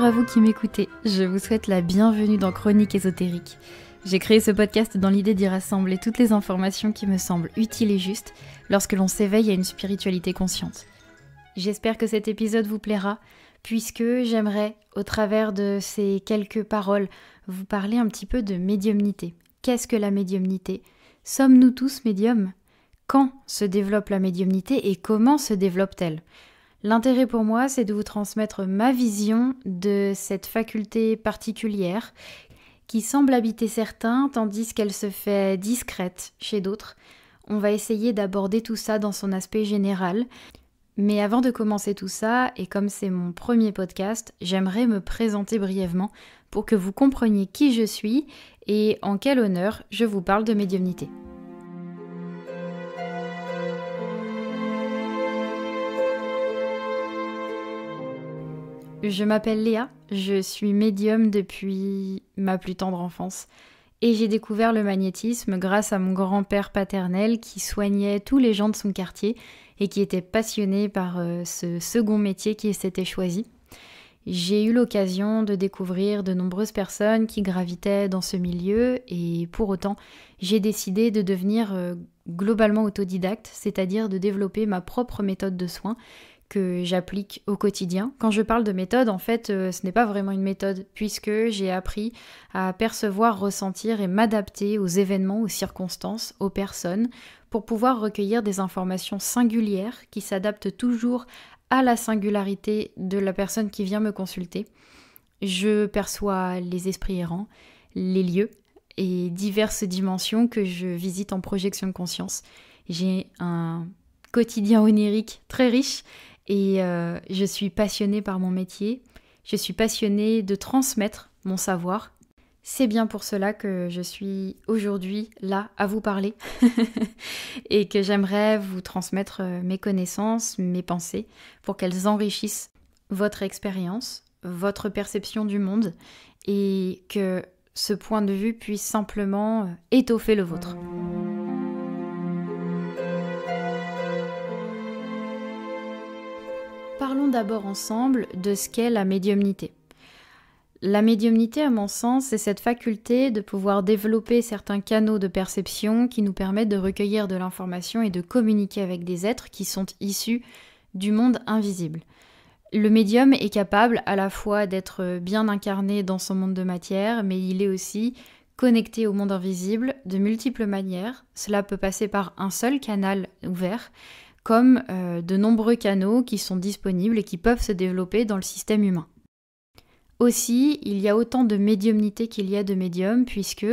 à vous qui m'écoutez, je vous souhaite la bienvenue dans Chroniques ésotériques. J'ai créé ce podcast dans l'idée d'y rassembler toutes les informations qui me semblent utiles et justes lorsque l'on s'éveille à une spiritualité consciente. J'espère que cet épisode vous plaira, puisque j'aimerais, au travers de ces quelques paroles, vous parler un petit peu de médiumnité. Qu'est-ce que la médiumnité ? Sommes-nous tous médiums ? Quand se développe la médiumnité et comment se développe-t-elle ? L'intérêt pour moi, c'est de vous transmettre ma vision de cette faculté particulière qui semble habiter certains, tandis qu'elle se fait discrète chez d'autres. On va essayer d'aborder tout ça dans son aspect général. Mais avant de commencer tout ça, et comme c'est mon premier podcast, j'aimerais me présenter brièvement pour que vous compreniez qui je suis et en quel honneur je vous parle de médiumnité. Je m'appelle Léa, je suis médium depuis ma plus tendre enfance et j'ai découvert le magnétisme grâce à mon grand-père paternel qui soignait tous les gens de son quartier et qui était passionné par ce second métier qu'il s'était choisi. J'ai eu l'occasion de découvrir de nombreuses personnes qui gravitaient dans ce milieu et pour autant, j'ai décidé de devenir globalement autodidacte, c'est-à-dire de développer ma propre méthode de soins que j'applique au quotidien. Quand je parle de méthode, en fait, ce n'est pas vraiment une méthode, puisque j'ai appris à percevoir, ressentir et m'adapter aux événements, aux circonstances, aux personnes, pour pouvoir recueillir des informations singulières qui s'adaptent toujours à la singularité de la personne qui vient me consulter. Je perçois les esprits errants, les lieux et diverses dimensions que je visite en projection de conscience. J'ai un quotidien onirique très riche et je suis passionnée par mon métier. Je suis passionnée de transmettre mon savoir. C'est bien pour cela que je suis aujourd'hui là à vous parler et que j'aimerais vous transmettre mes connaissances, mes pensées pour qu'elles enrichissent votre expérience, votre perception du monde et que ce point de vue puisse simplement étoffer le vôtre. Parlons d'abord ensemble de ce qu'est la médiumnité. La médiumnité, à mon sens, c'est cette faculté de pouvoir développer certains canaux de perception qui nous permettent de recueillir de l'information et de communiquer avec des êtres qui sont issus du monde invisible. Le médium est capable à la fois d'être bien incarné dans son monde de matière, mais il est aussi connecté au monde invisible de multiples manières. Cela peut passer par un seul canal ouvert, comme de nombreux canaux qui sont disponibles et qui peuvent se développer dans le système humain. Aussi, il y a autant de médiumnité qu'il y a de médiums, puisque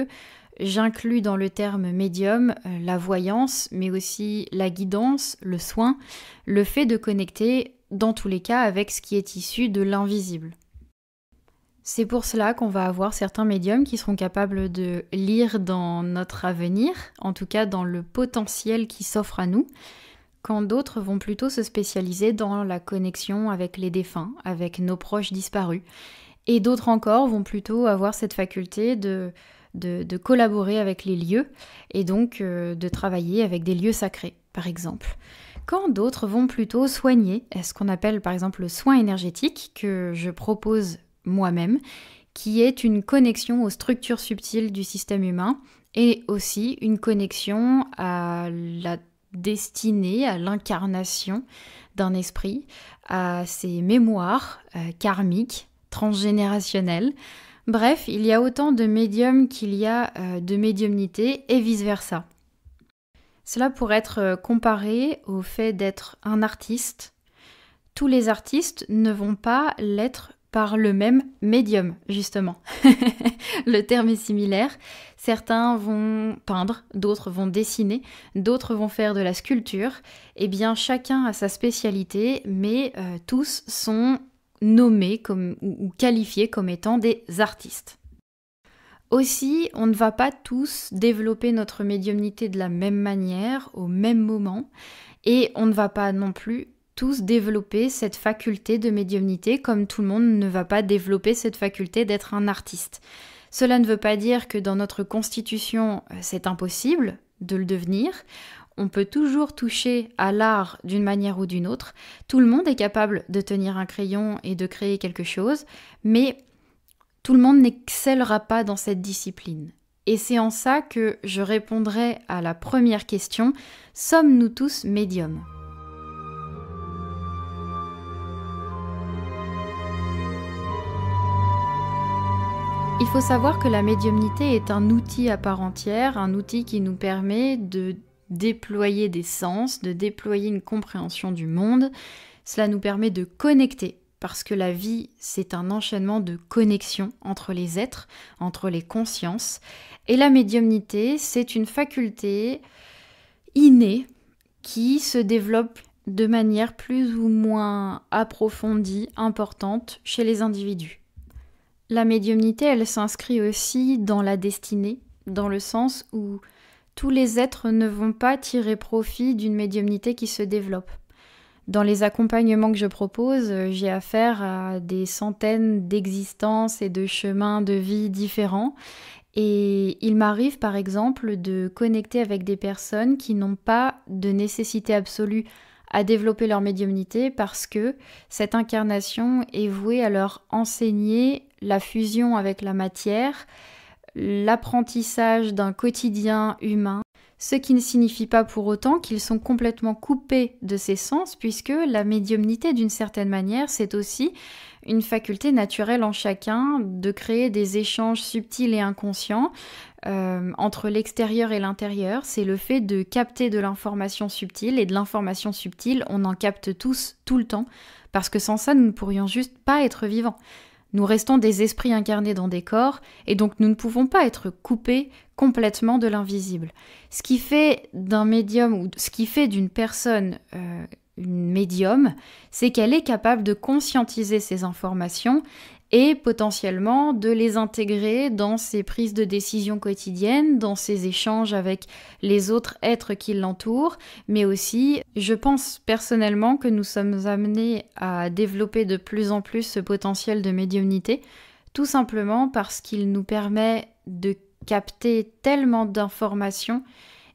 j'inclus dans le terme médium la voyance, mais aussi la guidance, le soin, le fait de connecter, dans tous les cas, avec ce qui est issu de l'invisible. C'est pour cela qu'on va avoir certains médiums qui seront capables de lire dans notre avenir, en tout cas dans le potentiel qui s'offre à nous, quand d'autres vont plutôt se spécialiser dans la connexion avec les défunts, avec nos proches disparus. Et d'autres encore vont plutôt avoir cette faculté de collaborer avec les lieux et donc de travailler avec des lieux sacrés, par exemple. Quand d'autres vont plutôt soigner, ce qu'on appelle par exemple le soin énergétique, que je propose moi-même, qui est une connexion aux structures subtiles du système humain et aussi une connexion à la destinée, à l'incarnation d'un esprit, à ses mémoires karmiques, transgénérationnelles. Bref, il y a autant de médiums qu'il y a de médiumnité et vice-versa. Cela pourrait être comparé au fait d'être un artiste. Tous les artistes ne vont pas l'être par le même médium, justement. Le terme est similaire. Certains vont peindre, d'autres vont dessiner, d'autres vont faire de la sculpture. Eh bien, chacun a sa spécialité, mais tous sont nommés ou qualifiés comme étant des artistes. Aussi, on ne va pas tous développer notre médiumnité de la même manière, au même moment, et on ne va pas non plus tous développer cette faculté de médiumnité comme tout le monde ne va pas développer cette faculté d'être un artiste. Cela ne veut pas dire que dans notre constitution, c'est impossible de le devenir. On peut toujours toucher à l'art d'une manière ou d'une autre. Tout le monde est capable de tenir un crayon et de créer quelque chose, mais tout le monde n'excellera pas dans cette discipline. Et c'est en ça que je répondrai à la première question, sommes-nous tous médiums ? Il faut savoir que la médiumnité est un outil à part entière, un outil qui nous permet de déployer des sens, de déployer une compréhension du monde. Cela nous permet de connecter, parce que la vie, c'est un enchaînement de connexions entre les êtres, entre les consciences. Et la médiumnité, c'est une faculté innée qui se développe de manière plus ou moins approfondie, importante chez les individus. La médiumnité, elle s'inscrit aussi dans la destinée, dans le sens où tous les êtres ne vont pas tirer profit d'une médiumnité qui se développe. Dans les accompagnements que je propose, j'ai affaire à des centaines d'existences et de chemins de vie différents. Et il m'arrive par exemple de connecter avec des personnes qui n'ont pas de nécessité absolue à développer leur médiumnité parce que cette incarnation est vouée à leur enseigner la fusion avec la matière, l'apprentissage d'un quotidien humain, ce qui ne signifie pas pour autant qu'ils sont complètement coupés de ces sens, puisque la médiumnité, d'une certaine manière, c'est aussi une faculté naturelle en chacun de créer des échanges subtils et inconscients entre l'extérieur et l'intérieur. C'est le fait de capter de l'information subtile, et de l'information subtile, on en capte tous, tout le temps, parce que sans ça, nous ne pourrions juste pas être vivants. Nous restons des esprits incarnés dans des corps, et donc nous ne pouvons pas être coupés complètement de l'invisible. Ce qui fait d'un médium, ou ce qui fait d'une personne une médium, c'est qu'elle est capable de conscientiser ces informations et potentiellement de les intégrer dans ses prises de décision quotidiennes, dans ses échanges avec les autres êtres qui l'entourent, mais aussi, je pense personnellement que nous sommes amenés à développer de plus en plus ce potentiel de médiumnité, tout simplement parce qu'il nous permet de capter tellement d'informations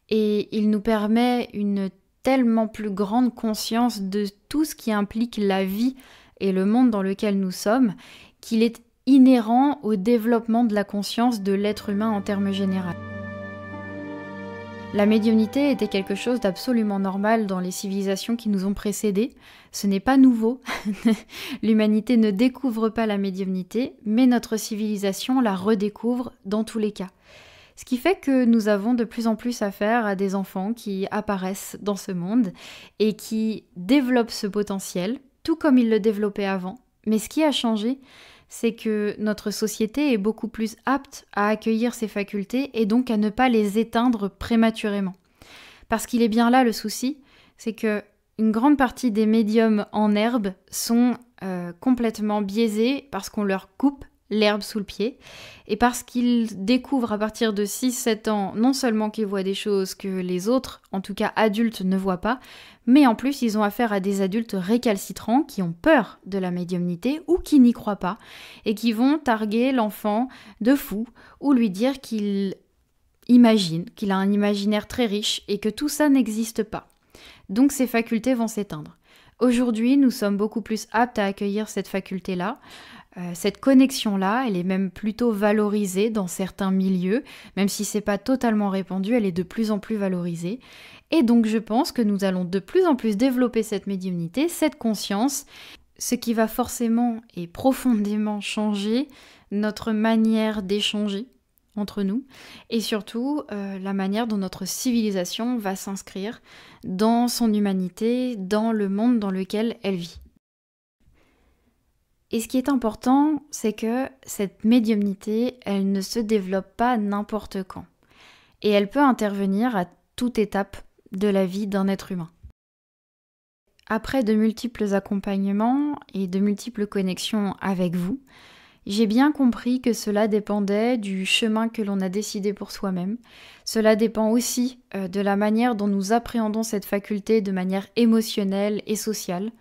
et il nous permet une tellement plus grande conscience de tout ce qui implique la vie et le monde dans lequel nous sommes, qu'il est inhérent au développement de la conscience de l'être humain en termes généraux. La médiumnité était quelque chose d'absolument normal dans les civilisations qui nous ont précédés. Ce n'est pas nouveau. L'humanité ne découvre pas la médiumnité, mais notre civilisation la redécouvre dans tous les cas. Ce qui fait que nous avons de plus en plus affaire à des enfants qui apparaissent dans ce monde et qui développent ce potentiel, tout comme ils le développaient avant. Mais ce qui a changé, c'est que notre société est beaucoup plus apte à accueillir ces facultés et donc à ne pas les éteindre prématurément. Parce qu'il est bien là le souci, c'est que une grande partie des médiums en herbe sont complètement biaisés parce qu'on leur coupe l'herbe sous le pied, et parce qu'ils découvrent à partir de 6-7 ans non seulement qu'ils voient des choses que les autres, en tout cas adultes, ne voient pas, mais en plus ils ont affaire à des adultes récalcitrants qui ont peur de la médiumnité ou qui n'y croient pas, et qui vont targuer l'enfant de fou, ou lui dire qu'il imagine, qu'il a un imaginaire très riche, et que tout ça n'existe pas. Donc ces facultés vont s'éteindre. Aujourd'hui, nous sommes beaucoup plus aptes à accueillir cette faculté-là. Cette connexion-là, elle est même plutôt valorisée dans certains milieux, même si c'est pas totalement répandu, elle est de plus en plus valorisée. Et donc je pense que nous allons de plus en plus développer cette médiumnité, cette conscience, ce qui va forcément et profondément changer notre manière d'échanger entre nous, et surtout la manière dont notre civilisation va s'inscrire dans son humanité, dans le monde dans lequel elle vit. Et ce qui est important, c'est que cette médiumnité, elle ne se développe pas n'importe quand. Et elle peut intervenir à toute étape de la vie d'un être humain. Après de multiples accompagnements et de multiples connexions avec vous, j'ai bien compris que cela dépendait du chemin que l'on a décidé pour soi-même. Cela dépend aussi de la manière dont nous appréhendons cette faculté de manière émotionnelle et sociale.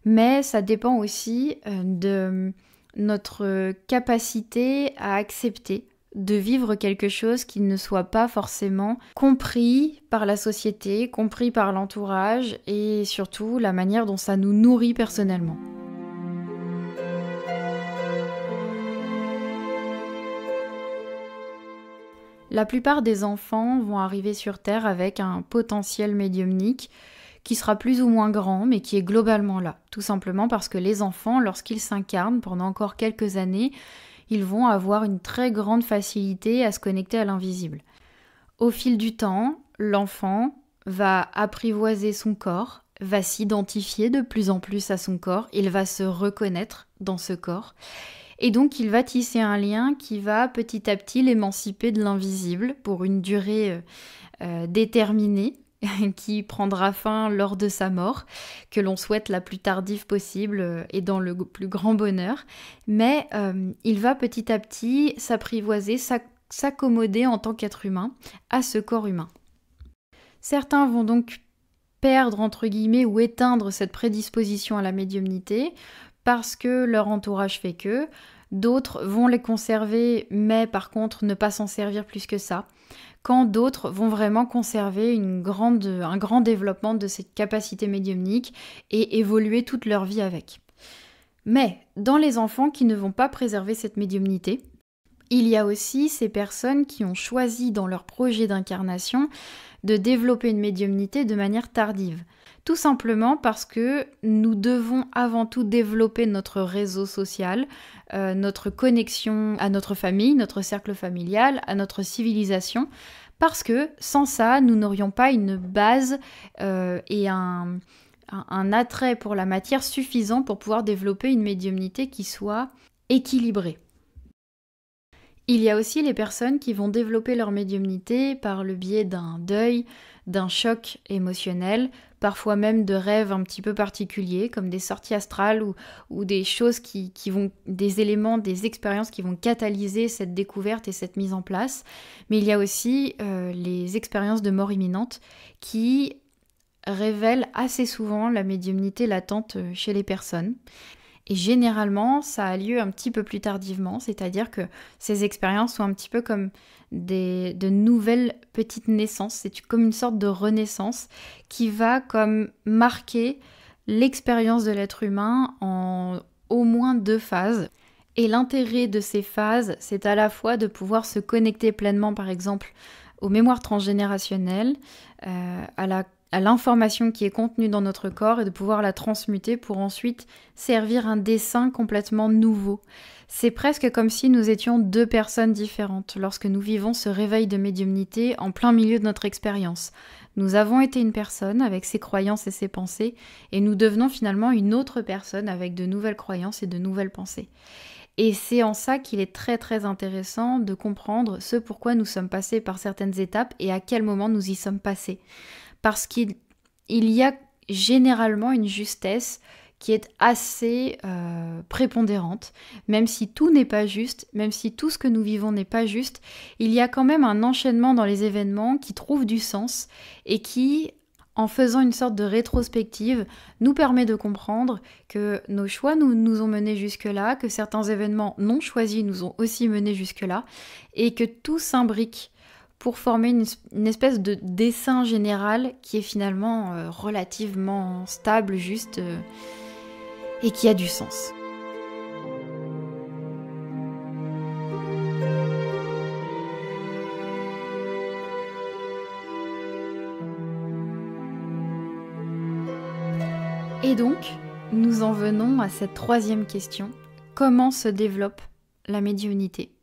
Mais ça dépend aussi de notre capacité à accepter de vivre quelque chose qui ne soit pas forcément compris par la société, compris par l'entourage et surtout la manière dont ça nous nourrit personnellement. La plupart des enfants vont arriver sur Terre avec un potentiel médiumnique qui sera plus ou moins grand, mais qui est globalement là. Tout simplement parce que les enfants, lorsqu'ils s'incarnent pendant encore quelques années, ils vont avoir une très grande facilité à se connecter à l'invisible. Au fil du temps, l'enfant va apprivoiser son corps, va s'identifier de plus en plus à son corps, il va se reconnaître dans ce corps. Et donc, il va tisser un lien qui va petit à petit l'émanciper de l'invisible pour une durée déterminée qui prendra fin lors de sa mort, que l'on souhaite la plus tardive possible et dans le plus grand bonheur. Mais il va petit à petit s'apprivoiser, s'accommoder en tant qu'être humain à ce corps humain. Certains vont donc perdre, entre guillemets, ou éteindre cette prédisposition à la médiumnité, parce que leur entourage fait que, d'autres vont les conserver, mais par contre ne pas s'en servir plus que ça, quand d'autres vont vraiment conserver un grand développement de cette capacité médiumnique et évoluer toute leur vie avec. Mais dans les enfants qui ne vont pas préserver cette médiumnité, il y a aussi ces personnes qui ont choisi dans leur projet d'incarnation de développer une médiumnité de manière tardive. Tout simplement parce que nous devons avant tout développer notre réseau social, notre connexion à notre famille, notre cercle familial, à notre civilisation, parce que sans ça, nous n'aurions pas une base et un attrait pour la matière suffisant pour pouvoir développer une médiumnité qui soit équilibrée. Il y a aussi les personnes qui vont développer leur médiumnité par le biais d'un deuil, d'un choc émotionnel, parfois même de rêves un petit peu particuliers, comme des sorties astrales ou des choses des éléments, des expériences qui vont catalyser cette découverte et cette mise en place. Mais il y a aussi les expériences de mort imminente qui révèlent assez souvent la médiumnité latente chez les personnes. Et généralement, ça a lieu un petit peu plus tardivement, c'est-à-dire que ces expériences sont un petit peu comme de nouvelles petites naissances, c'est comme une sorte de renaissance qui va comme marquer l'expérience de l'être humain en au moins 2 phases. Et l'intérêt de ces phases, c'est à la fois de pouvoir se connecter pleinement, par exemple, aux mémoires transgénérationnelles, à l'information qui est contenue dans notre corps et de pouvoir la transmuter pour ensuite servir un dessein complètement nouveau. C'est presque comme si nous étions 2 personnes différentes lorsque nous vivons ce réveil de médiumnité en plein milieu de notre expérience. Nous avons été une personne avec ses croyances et ses pensées et nous devenons finalement une autre personne avec de nouvelles croyances et de nouvelles pensées. Et c'est en ça qu'il est très très intéressant de comprendre ce pourquoi nous sommes passés par certaines étapes et à quel moment nous y sommes passés. Parce qu'il y a généralement une justesse qui est assez prépondérante. Même si tout n'est pas juste, même si tout ce que nous vivons n'est pas juste, il y a quand même un enchaînement dans les événements qui trouve du sens et qui, en faisant une sorte de rétrospective, nous permet de comprendre que nos choix nous ont menés jusque-là, que certains événements non choisis nous ont aussi menés jusque-là, et que tout s'imbrique pour former une espèce de dessin général qui est finalement relativement stable, juste, et qui a du sens. Et donc, nous en venons à cette 3e question. Comment se développe la médiumnité ?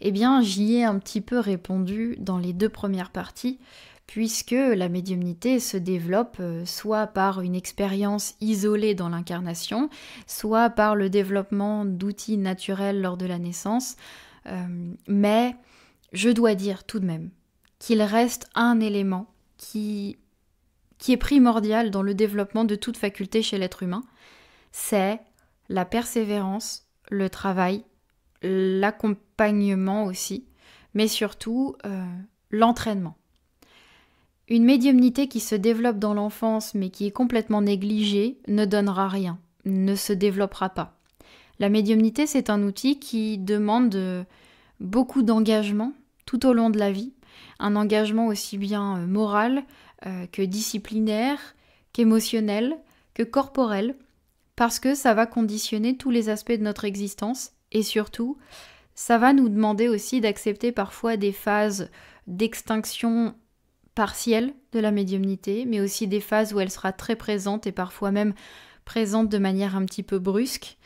Eh bien, j'y ai un petit peu répondu dans les 2 premières parties, puisque la médiumnité se développe soit par une expérience isolée dans l'incarnation, soit par le développement d'outils naturels lors de la naissance. Mais je dois dire tout de même qu'il reste un élément qui est primordial dans le développement de toute faculté chez l'être humain, c'est la persévérance, le travail, l'accompagnement aussi, mais surtout l'entraînement. Une médiumnité qui se développe dans l'enfance mais qui est complètement négligée ne donnera rien, ne se développera pas. La médiumnité, c'est un outil qui demande beaucoup d'engagement tout au long de la vie, un engagement aussi bien moral que disciplinaire, qu'émotionnel, que corporel, parce que ça va conditionner tous les aspects de notre existence et surtout, ça va nous demander aussi d'accepter parfois des phases d'extinction partielle de la médiumnité, mais aussi des phases où elle sera très présente et parfois même présente de manière un petit peu brusque.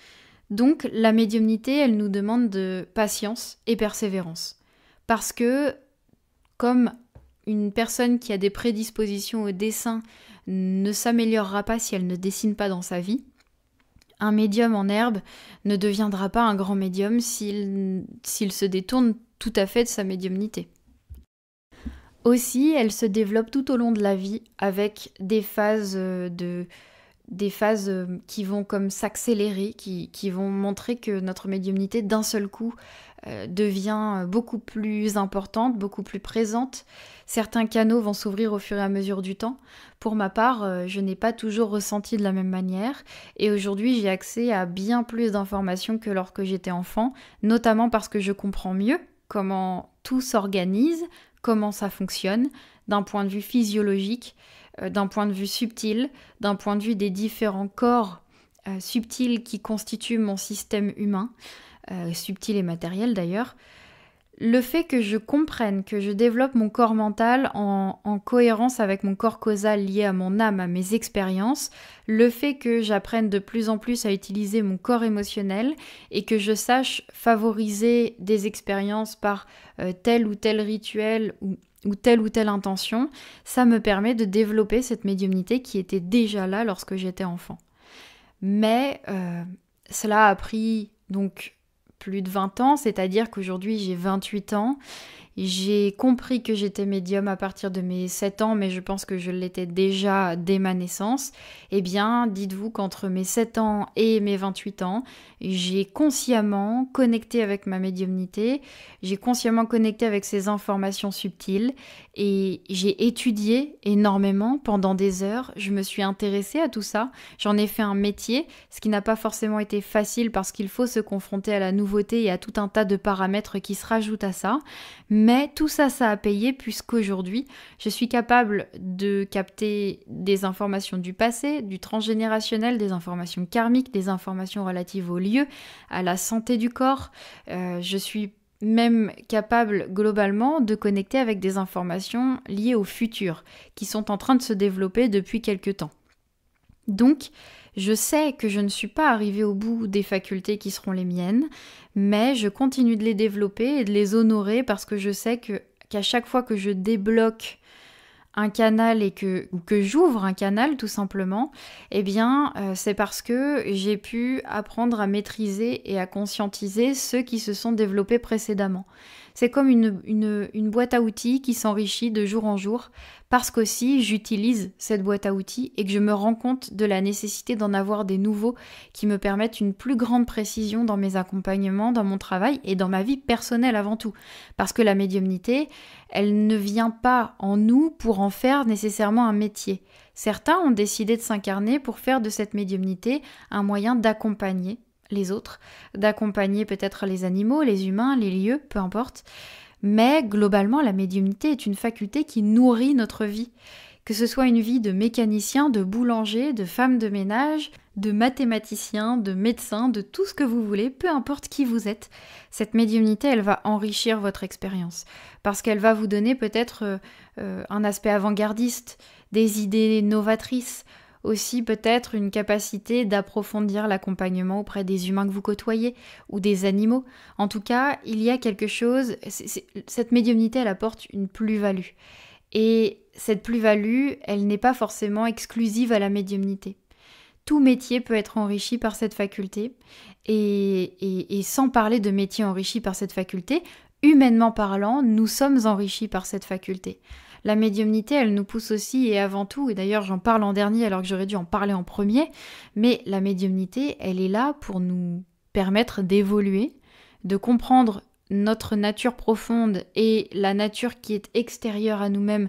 Donc la médiumnité, elle nous demande de patience et persévérance. Parce que comme une personne qui a des prédispositions au dessin ne s'améliorera pas si elle ne dessine pas dans sa vie, un médium en herbe ne deviendra pas un grand médium s'il se détourne tout à fait de sa médiumnité. Aussi, elle se développe tout au long de la vie avec des phases qui vont comme s'accélérer, qui vont montrer que notre médiumnité d'un seul coup devient beaucoup plus importante, beaucoup plus présente. Certains canaux vont s'ouvrir au fur et à mesure du temps. Pour ma part, je n'ai pas toujours ressenti de la même manière et aujourd'hui j'ai accès à bien plus d'informations que lorsque j'étais enfant, notamment parce que je comprends mieux comment tout s'organise, comment ça fonctionne, d'un point de vue physiologique, d'un point de vue subtil, d'un point de vue des différents corps subtils qui constituent mon système humain, subtil et matériel d'ailleurs. Le fait que je comprenne, que je développe mon corps mental en cohérence avec mon corps causal lié à mon âme, à mes expériences, le fait que j'apprenne de plus en plus à utiliser mon corps émotionnel et que je sache favoriser des expériences par tel ou tel rituel ou telle intention, ça me permet de développer cette médiumnité qui était déjà là lorsque j'étais enfant. Mais cela a pris donc plus de 20 ans, c'est-à-dire qu'aujourd'hui j'ai 28 ans. J'ai compris que j'étais médium à partir de mes 7 ans, mais je pense que je l'étais déjà dès ma naissance. Eh bien, dites-vous qu'entre mes 7 ans et mes 28 ans, j'ai consciemment connecté avec ma médiumnité, j'ai consciemment connecté avec ces informations subtiles et j'ai étudié énormément pendant des heures. Je me suis intéressée à tout ça, j'en ai fait un métier, ce qui n'a pas forcément été facile parce qu'il faut se confronter à la nouveauté et à tout un tas de paramètres qui se rajoutent à ça. Mais tout ça, ça a payé puisqu'aujourd'hui, je suis capable de capter des informations du passé, du transgénérationnel, des informations karmiques, des informations relatives au lieu, à la santé du corps. Je suis même capable globalement de connecter avec des informations liées au futur, qui sont en train de se développer depuis quelque temps. Donc, je sais que je ne suis pas arrivée au bout des facultés qui seront les miennes, mais je continue de les développer et de les honorer parce que je sais qu'à chaque fois que je débloque un canal ou que j'ouvre un canal tout simplement, eh bien c'est parce que j'ai pu apprendre à maîtriser et à conscientiser ceux qui se sont développés précédemment. C'est comme une boîte à outils qui s'enrichit de jour en jour parce qu'aussi j'utilise cette boîte à outils et que je me rends compte de la nécessité d'en avoir des nouveaux qui me permettent une plus grande précision dans mes accompagnements, dans mon travail et dans ma vie personnelle avant tout. Parce que la médiumnité, elle ne vient pas en nous pour en faire nécessairement un métier. Certains ont décidé de s'incarner pour faire de cette médiumnité un moyen d'accompagner les autres, d'accompagner peut-être les animaux, les humains, les lieux, peu importe. Mais globalement, la médiumnité est une faculté qui nourrit notre vie. Que ce soit une vie de mécanicien, de boulanger, de femme de ménage, de mathématicien, de médecin, de tout ce que vous voulez, peu importe qui vous êtes, cette médiumnité, elle va enrichir votre expérience. Parce qu'elle va vous donner peut-être un aspect avant-gardiste, des idées novatrices, aussi peut-être une capacité d'approfondir l'accompagnement auprès des humains que vous côtoyez ou des animaux. En tout cas, il y a quelque chose, cette médiumnité, elle apporte une plus-value. Et cette plus-value, elle n'est pas forcément exclusive à la médiumnité. Tout métier peut être enrichi par cette faculté. Et sans parler de métier enrichi par cette faculté, humainement parlant, nous sommes enrichis par cette faculté. La médiumnité, elle nous pousse aussi et avant tout, et d'ailleurs j'en parle en dernier alors que j'aurais dû en parler en premier, mais la médiumnité, elle est là pour nous permettre d'évoluer, de comprendre notre nature profonde et la nature qui est extérieure à nous-mêmes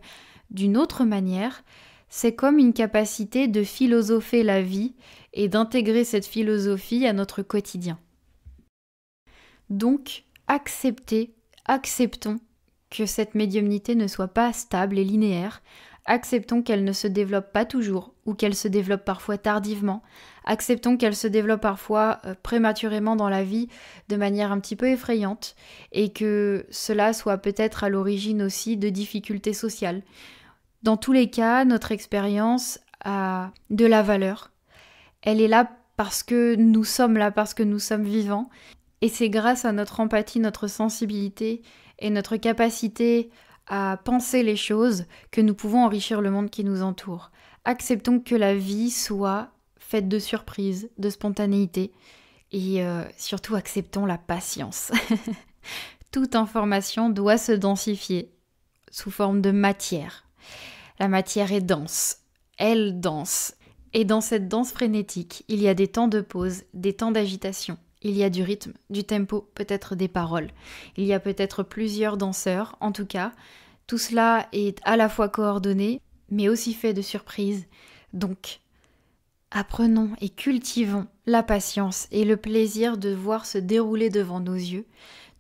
d'une autre manière. C'est comme une capacité de philosopher la vie et d'intégrer cette philosophie à notre quotidien. Donc, acceptez acceptons que cette médiumnité ne soit pas stable et linéaire. Acceptons qu'elle ne se développe pas toujours ou qu'elle se développe parfois tardivement. Acceptons qu'elle se développe parfois prématurément dans la vie de manière un petit peu effrayante et que cela soit peut-être à l'origine aussi de difficultés sociales. Dans tous les cas, notre expérience a de la valeur. Elle est là parce que nous sommes là, parce que nous sommes vivants. Et c'est grâce à notre empathie, notre sensibilité et notre capacité à penser les choses que nous pouvons enrichir le monde qui nous entoure. Acceptons que la vie soit faite de surprises, de spontanéité et surtout acceptons la patience. Toute information doit se densifier sous forme de matière. La matière est dense, elle danse. Et dans cette danse frénétique, il y a des temps de pause, des temps d'agitation. Il y a du rythme, du tempo, peut-être des paroles. Il y a peut-être plusieurs danseurs, en tout cas. Tout cela est à la fois coordonné, mais aussi fait de surprises. Donc, apprenons et cultivons la patience et le plaisir de voir se dérouler devant nos yeux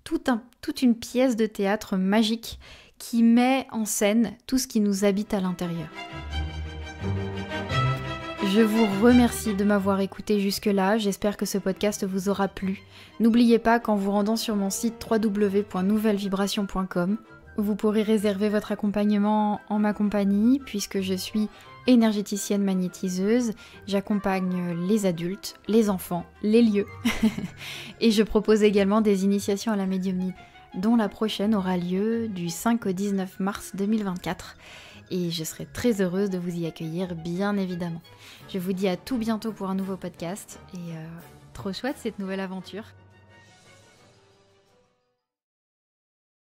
toute une pièce de théâtre magique qui met en scène tout ce qui nous habite à l'intérieur. Je vous remercie de m'avoir écouté jusque-là, j'espère que ce podcast vous aura plu. N'oubliez pas qu'en vous rendant sur mon site www.nouvellevibration.com, vous pourrez réserver votre accompagnement en ma compagnie puisque je suis énergéticienne magnétiseuse, j'accompagne les adultes, les enfants, les lieux et je propose également des initiations à la médiumnité dont la prochaine aura lieu du 5 au 19 mars 2024. Et je serai très heureuse de vous y accueillir, bien évidemment. Je vous dis à tout bientôt pour un nouveau podcast. Et trop chouette cette nouvelle aventure.